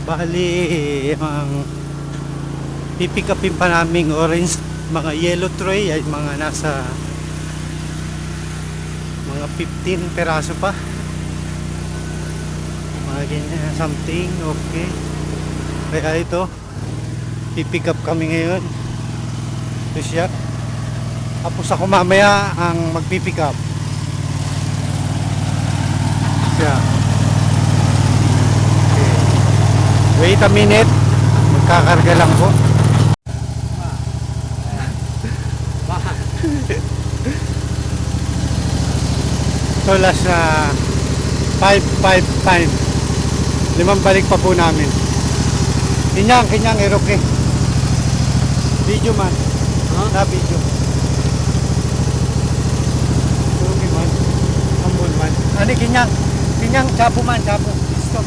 Bali, ang pipick upin pa naming orange, mga yellow tray ay mga nasa mga 15 peraso pa. Mga ganyan, something, okay. Kaya ito, pipick up kami ngayon. Ito siya. Tapos ako mamaya ang magpipick up. Siya. Wait a minute, magkakarga lang po. So last na 555. 5 balik pa po namin. Kinyang eroke. Video man. Na video. Eroke man. Ambon man. Ani kinyang chapo man, chapo. Stop.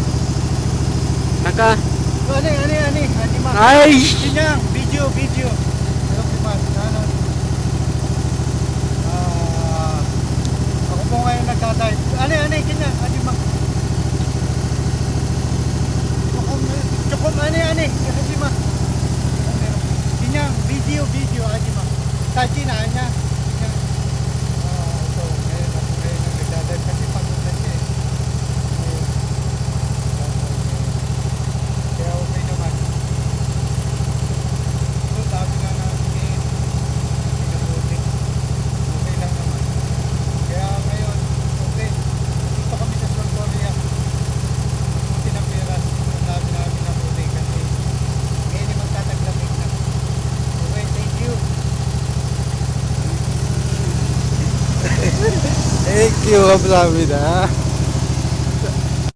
Naka. Ani man. Ay! Kinyang video. Eroke man. Ako po ngayon nagtatype. Ani kinyang, ani man. Cukup ani Hajima. Kinyang video Hajima. Tachi na niya. Ito ngayon nagdadal kasi pagod na siya. Kaya okay naman. Ito sabi nga namin pinabuti. Okay lang naman. Kaya ngayon okay. Dito kami sa South Korea. Buti ng pera. Sabi namin na buti kasi ngayon yung magtataglamig na. Okay, thank you. Thank you, Ablamid ha.